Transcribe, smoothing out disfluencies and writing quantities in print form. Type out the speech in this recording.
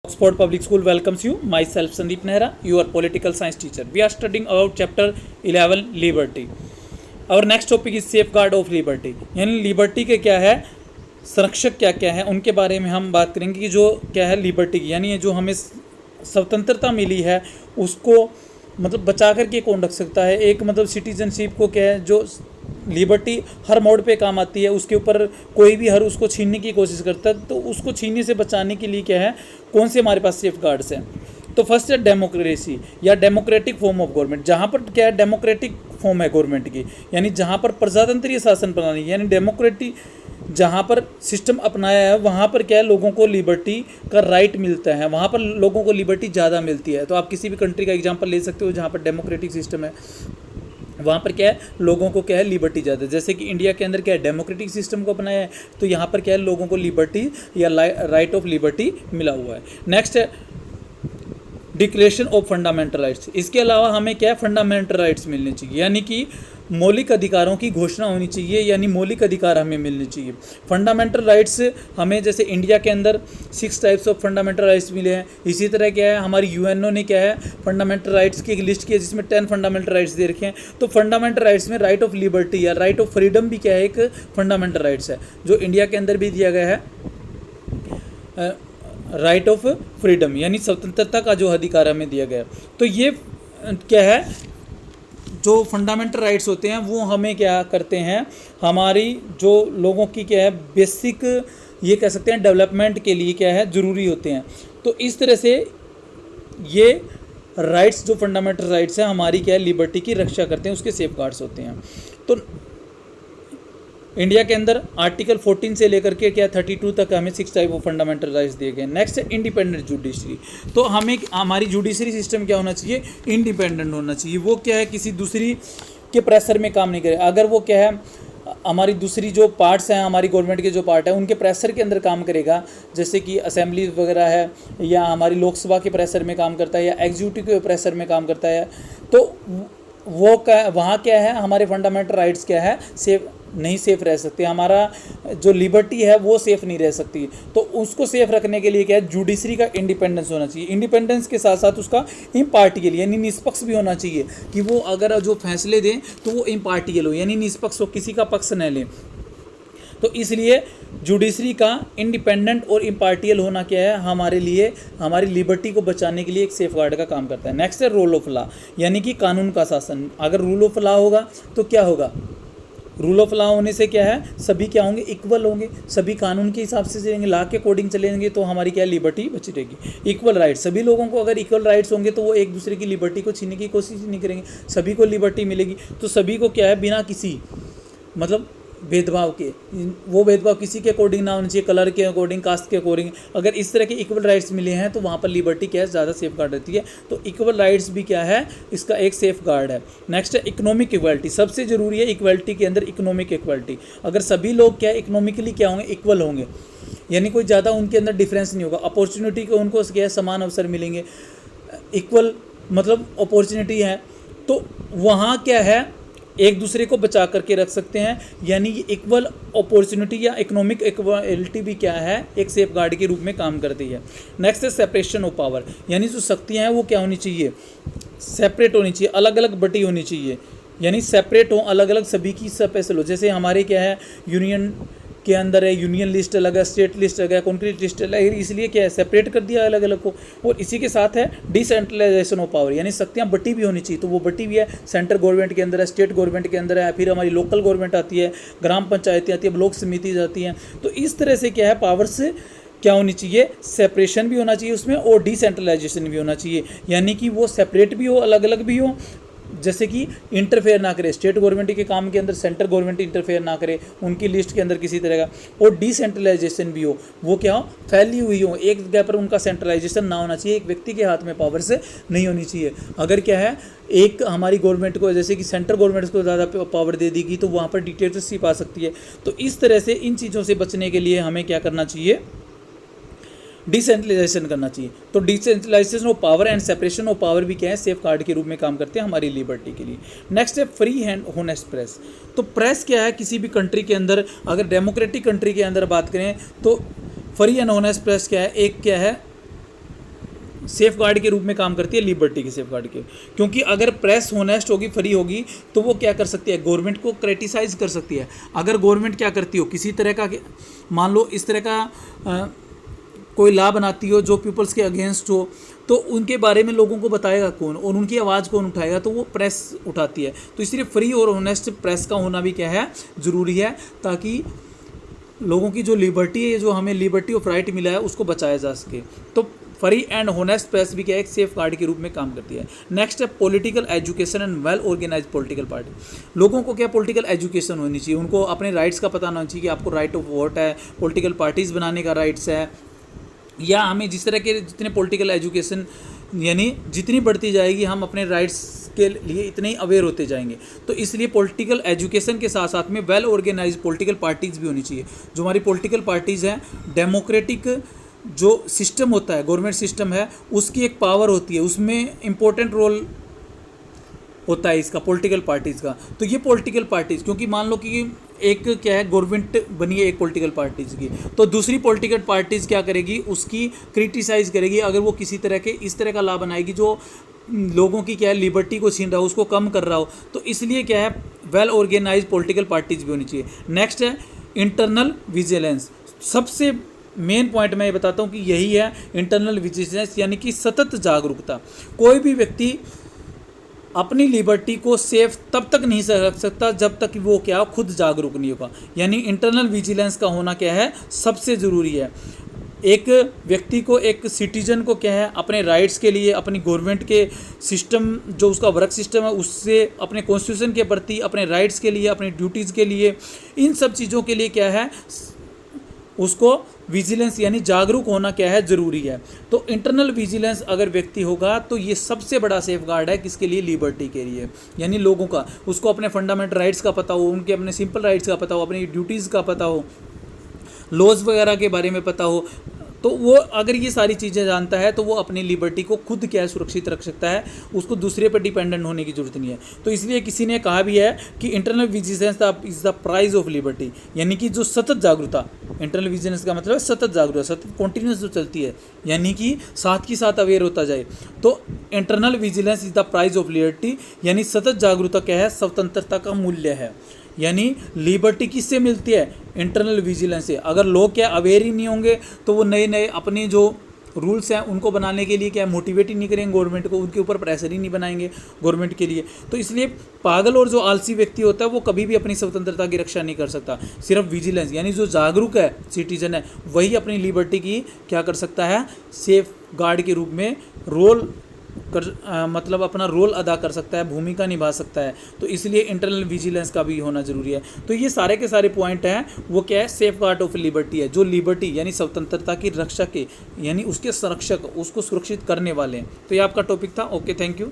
Oxford Public School welcomes you. Myself Sandeep Nehra, your political science teacher. We are studying about chapter 11 liberty. Our next topic is safeguard of liberty. यानी liberty के क्या है, संरक्षक क्या क्या है, उनके बारे में हम बात करेंगे कि जो क्या है लिबर्टी की, यानी ये जो हमें स्वतंत्रता मिली है उसको मतलब बचा करके कौन रख सकता है। एक मतलब सिटीजनशिप को क्या है, जो लिबर्टी हर मोड़ पे काम आती है, उसके ऊपर कोई भी हर उसको छीनने की कोशिश करता है, तो उसको छीनने से बचाने के लिए क्या है, कौन से हमारे पास सेफ गार्ड्स हैं। तो फर्स्ट है डेमोक्रेसी या डेमोक्रेटिक फॉर्म ऑफ गवर्नमेंट, जहाँ पर क्या है डेमोक्रेटिक फॉर्म है गवर्नमेंट की, यानी जहाँ पर प्रजातंत्रीय शासन प्रणाली यानी डेमोक्रेटिक जहाँ पर सिस्टम अपनाया है वहाँ पर क्या है लोगों को लिबर्टी का राइट मिलता है, वहाँ पर लोगों को लिबर्टी ज़्यादा मिलती है। तो आप किसी भी कंट्री का एग्जांपल ले सकते हो जहाँ पर डेमोक्रेटिक सिस्टम है, वहाँ पर क्या है लोगों को क्या है लिबर्टी ज़्यादा है। जैसे कि इंडिया के अंदर क्या है डेमोक्रेटिक सिस्टम को अपनाया है, तो यहाँ पर क्या है लोगों को लिबर्टी या राइट ऑफ लिबर्टी मिला हुआ है। नेक्स्ट है डिक्लेरेशन ऑफ फंडामेंटल राइट्स। इसके अलावा हमें क्या है फंडामेंटल राइट्स मिलने चाहिए, यानी कि मौलिक अधिकारों की घोषणा होनी चाहिए, यानी मौलिक अधिकार हमें मिलने चाहिए। फंडामेंटल राइट्स हमें जैसे इंडिया के अंदर 6 टाइप्स ऑफ फंडामेंटल राइट्स मिले हैं, इसी तरह क्या है हमारी यूएनओ ने क्या है फंडामेंटल राइट्स की एक लिस्ट की है जिसमें 10 फंडामेंटल राइट्स दे रखे हैं। तो फंडामेंटल राइट्स में राइट ऑफ लिबर्टी या राइट ऑफ फ्रीडम भी क्या है एक फंडामेंटल राइट्स है, जो इंडिया के अंदर भी दिया गया है राइट ऑफ फ्रीडम, यानी स्वतंत्रता का जो अधिकार हमें दिया गया। तो ये क्या है जो फंडामेंटल राइट्स होते हैं वो हमें क्या करते हैं, हमारी जो लोगों की क्या है बेसिक ये कह सकते हैं डेवलपमेंट के लिए क्या है ज़रूरी होते हैं। तो इस तरह से ये राइट्स जो फंडामेंटल राइट्स हैं हमारी क्या है लिबर्टी की रक्षा करते हैं, उसके सेफ गार्ड्स होते हैं। तो इंडिया के अंदर आर्टिकल 14 से लेकर के क्या 32 तक हमें 6 टाइप ऑफ फंडामेंटल राइट्स दिए गए। नेक्स्ट है इंडिपेंडेंट जुडिशरी। तो हमें हमारी जुडिशरी सिस्टम क्या होना चाहिए, इंडिपेंडेंट होना चाहिए। वो क्या है किसी दूसरी के प्रेशर में काम नहीं करे। अगर वो क्या है हमारी दूसरी जो पार्ट्स हैं हमारी गवर्नमेंट के जो पार्ट है उनके प्रेशर के अंदर काम करेगा, जैसे कि असेंबली वगैरह है या हमारी लोकसभा के प्रेशर में काम करता है या एग्जीक्यूटिव के प्रेशर में काम करता है, तो वो क्या वहाँ क्या है हमारे फंडामेंटल राइट्स क्या है सेफ रह सकते, हमारा जो लिबर्टी है वो सेफ नहीं रह सकती। तो उसको सेफ रखने के लिए क्या है जुडिशरी का इंडिपेंडेंस होना चाहिए। इंडिपेंडेंस के साथ साथ उसका इम्पार्टियल यानी निष्पक्ष भी होना चाहिए, कि वो अगर जो फैसले दें तो वो इम्पार्टियल हो यानी निष्पक्ष हो, किसी का पक्ष न लें। तो इसलिए जुडिशरी का इंडिपेंडेंट और इम्पार्टियल होना क्या है हमारे लिए हमारी लिबर्टी को बचाने के लिए एक सेफ गार्ड का काम करता है। नेक्स्ट है रूल ऑफ लॉ, यानी कि कानून का शासन। अगर रूल ऑफ लॉ होगा तो क्या होगा, रूल ऑफ लॉ होने से क्या है सभी क्या होंगे इक्वल होंगे, सभी कानून के हिसाब से चलेंगे, लॉ के अकॉर्डिंग चलेंगे, तो हमारी क्या लिबर्टी बची रहेगी। इक्वल राइट्स, सभी लोगों को अगर इक्वल राइट्स होंगे तो वो एक दूसरे की लिबर्टी को छीनने की कोशिश नहीं करेंगे, सभी को लिबर्टी मिलेगी। तो सभी को क्या है बिना किसी मतलब भेदभाव के, वो भेदभाव किसी के अकॉर्डिंग ना होना चाहिए, कलर के अकॉर्डिंग, कास्ट के अकॉर्डिंग, अगर इस तरह के इक्वल राइट्स मिले हैं तो वहाँ पर लिबर्टी क्या है ज़्यादा सेफ गार्ड रहती है। तो इक्वल राइट्स भी क्या है इसका एक सेफ गार्ड है। नेक्स्ट है इकोनॉमिक इक्वालिटी, सबसे ज़रूरी है इक्वालिटी के अंदर इकोनॉमिक इक्वालिटी। अगर सभी लोग क्या है इकोनॉमिकली क्या होंगे इक्वल होंगे, यानी कोई ज़्यादा उनके अंदर डिफरेंस नहीं होगा, अपॉर्चुनिटी को उनको क्या है समान अवसर मिलेंगे, इक्वल मतलब अपॉर्चुनिटी है, तो वहाँ क्या है एक दूसरे को बचा करके रख सकते हैं, यानी ये इक्वल अपॉर्चुनिटी या इकोनॉमिक इक्वालिटी भी क्या है एक सेफ गार्ड के रूप में काम करती है। नेक्स्ट है सेपरेशन ऑफ पावर, यानी जो शक्तियाँ हैं वो क्या होनी चाहिए सेपरेट होनी चाहिए, अलग अलग बटी होनी चाहिए, यानी सेपरेट हो, अलग अलग सभी की स्पेशल हो। जैसे हमारे क्या है यूनियन के अंदर है यूनियन लिस्ट अलग है, स्टेट लिस्ट अलग है, कॉन्क्रीट लिस्ट अलग है, इसलिए क्या है सेपरेट कर दिया अलग अलग को। और इसी के साथ है डिसेंट्रलाइजेशन ऑफ पावर, यानी शक्तियाँ बटी भी होनी चाहिए, तो वो बटी भी है सेंट्रल गवर्नमेंट के अंदर है, स्टेट गवर्नमेंट के अंदर है, फिर हमारी लोकल गवर्नमेंट आती है, ग्राम पंचायतें आती है, ब्लॉक समिति आती हैं। तो इस तरह से क्या है पावर से क्या होनी चाहिए सेपरेशन भी होना चाहिए उसमें और डिसेंट्रलाइजेशन भी होना चाहिए, यानी कि वो सेपरेट भी हो अलग अलग भी हो, जैसे कि इंटरफेयर ना करे स्टेट गवर्नमेंट के काम के अंदर, सेंट्रल गवर्नमेंट इंटरफेयर ना करे उनकी लिस्ट के अंदर किसी तरह का, और डिसेंट्रलाइजेशन भी हो, वो क्या हो फैली हुई हो, एक जगह पर उनका सेंट्रलाइजेशन ना होना चाहिए, एक व्यक्ति के हाथ में पावर से नहीं होनी चाहिए। अगर क्या है एक हमारी गवर्नमेंट को जैसे कि सेंट्रल गवर्नमेंट को ज़्यादा पावर दे देगी तो वहाँ पर डिक्टेटरशिप आ सकती है। तो इस तरह से इन चीज़ों से बचने के लिए हमें क्या करना चाहिए डिसेंट्रलाइजेशन करना चाहिए। तो decentralisation of power and separation of power भी क्या है सेफ गार्ड के रूप में काम करते हैं हमारी लिबर्टी के लिए। नेक्स्ट है फ्री हैंड होनेस्ट प्रेस। तो प्रेस क्या है किसी भी कंट्री के अंदर, अगर डेमोक्रेटिक कंट्री के अंदर बात करें तो फ्री एंड होनेस्ट प्रेस क्या है, एक क्या है सेफ गार्ड के रूप में काम करती है लिबर्टी के सेफ गार्ड के, क्योंकि अगर प्रेस होनेस्ट होगी, फ्री होगी, तो वो क्या कर सकती है, गवर्नमेंट को क्रिटिसाइज कर सकती है। अगर गवर्नमेंट क्या करती हो, किसी तरह का, मान लो इस तरह का कोई लॉ बनाती हो जो पीपल्स के अगेंस्ट हो, तो उनके बारे में लोगों को बताएगा कौन और उनकी आवाज़ कौन उठाएगा, तो वो प्रेस उठाती है। तो इसलिए फ्री और ऑनेस्ट प्रेस का होना भी क्या है, ज़रूरी है, ताकि लोगों की जो लिबर्टी है, जो हमें लिबर्टी ऑफ राइट मिला है, उसको बचाया जा सके। तो फ्री एंड होनेस्ट प्रेस भी क्या है, एक सेफ गार्ड के रूप में काम करती है। नेक्स्ट है political education and well organise political party. लोगों को क्या पॉलिटिकल एजुकेशन होनी चाहिए, उनको अपने राइट्स का पता होना चाहिए कि आपको राइट ऑफ वोट है, पॉलिटिकल पार्टीज़ बनाने का राइट्स है, या हमें जिस तरह के जितने पॉलिटिकल एजुकेशन यानी जितनी बढ़ती जाएगी, हम अपने राइट्स के लिए इतने ही अवेयर होते जाएंगे। तो इसलिए पॉलिटिकल एजुकेशन के साथ साथ में वेल ऑर्गेनाइज पॉलिटिकल पार्टीज़ भी होनी चाहिए। जो हमारी पॉलिटिकल पार्टीज़ हैं, डेमोक्रेटिक जो सिस्टम होता है, गवर्नमेंट सिस्टम है, उसकी एक पावर होती है, उसमें इम्पोर्टेंट रोल होता है इसका, पॉलिटिकल पार्टीज़ का। तो ये पॉलिटिकल पार्टीज़, क्योंकि मान लो कि एक क्या है, गवर्नमेंट बनी है एक पॉलिटिकल पार्टीज़ की, तो दूसरी पॉलिटिकल पार्टीज़ क्या करेगी, उसकी क्रिटिसाइज़ करेगी अगर वो किसी तरह के इस तरह का लॉ बनाएगी जो लोगों की क्या है, लिबर्टी को छीन रहा हो, उसको कम कर रहा हो। तो इसलिए क्या है, वेल ऑर्गेनाइज पॉलिटिकल पार्टीज़ भी होनी चाहिए। नेक्स्ट है इंटरनल विजिलेंस। सबसे मेन पॉइंट मैं ये बताता हूँ कि यही है इंटरनल विजिलेंस, यानी कि सतत जागरूकता। कोई भी व्यक्ति अपनी लिबर्टी को सेफ तब तक नहीं रख सकता जब तक वो क्या खुद जागरूक नहीं होगा। यानी इंटरनल विजिलेंस का होना क्या है, सबसे ज़रूरी है। एक व्यक्ति को, एक सिटीजन को क्या है, अपने राइट्स के लिए, अपनी गवर्नमेंट के सिस्टम जो उसका वर्क सिस्टम है उससे, अपने कॉन्स्टिट्यूशन के प्रति, अपने राइट्स के लिए, अपनी ड्यूटीज़ के लिए, इन सब चीज़ों के लिए क्या है, उसको विजिलेंस यानी जागरूक होना क्या है, ज़रूरी है। तो इंटरनल विजिलेंस अगर व्यक्ति होगा तो ये सबसे बड़ा सेफ गार्ड है किसके लिए, लिबर्टी के लिए। यानी लोगों का, उसको अपने फंडामेंटल राइट्स का पता हो, उनके अपने सिंपल राइट्स का पता हो, अपनी ड्यूटीज़ का पता हो, लॉज वगैरह के बारे में पता हो। तो वो अगर ये सारी चीज़ें जानता है तो वो अपनी लिबर्टी को खुद क्या है, सुरक्षित रख सकता है, उसको दूसरे पर डिपेंडेंट होने की जरूरत नहीं है। तो इसलिए किसी ने कहा भी है कि internal vigilance is the price of liberty, यानी कि जो सतत जागरूकता, इंटरनल विजिलेंस का मतलब है सतत जागरूकता, सतत कॉन्टीन्यूस जो चलती है, यानी कि साथ के साथ अवेयर होता जाए। तो internal vigilance is the price of liberty, यानी सतत जागरूकता क्या है, स्वतंत्रता का मूल्य है। यानी लिबर्टी किससे मिलती है, इंटरनल विजिलेंस से। अगर लोग क्या अवेयर ही नहीं होंगे तो वो नए नए अपने जो रूल्स हैं उनको बनाने के लिए क्या मोटिवेट ही नहीं करेंगे गवर्नमेंट को, उनके ऊपर प्रेशर ही नहीं बनाएंगे गवर्नमेंट के लिए। तो इसलिए पागल और जो आलसी व्यक्ति होता है वो कभी भी अपनी स्वतंत्रता की रक्षा नहीं कर सकता। सिर्फ विजिलेंस यानी जो जागरूक है सिटीजन है, वही अपनी लिबर्टी की क्या कर सकता है, सेफ गार्ड के रूप में रोल मतलब अपना रोल अदा कर सकता है, भूमिका निभा सकता है। तो इसलिए इंटरनल विजिलेंस का भी होना जरूरी है। तो ये सारे के सारे पॉइंट हैं, वो क्या है, सेफ गार्ड ऑफ लिबर्टी है, जो लिबर्टी यानी स्वतंत्रता की रक्षा के, यानी उसके संरक्षक, उसको सुरक्षित करने वाले हैं। तो ये आपका टॉपिक था। Okay, thank you.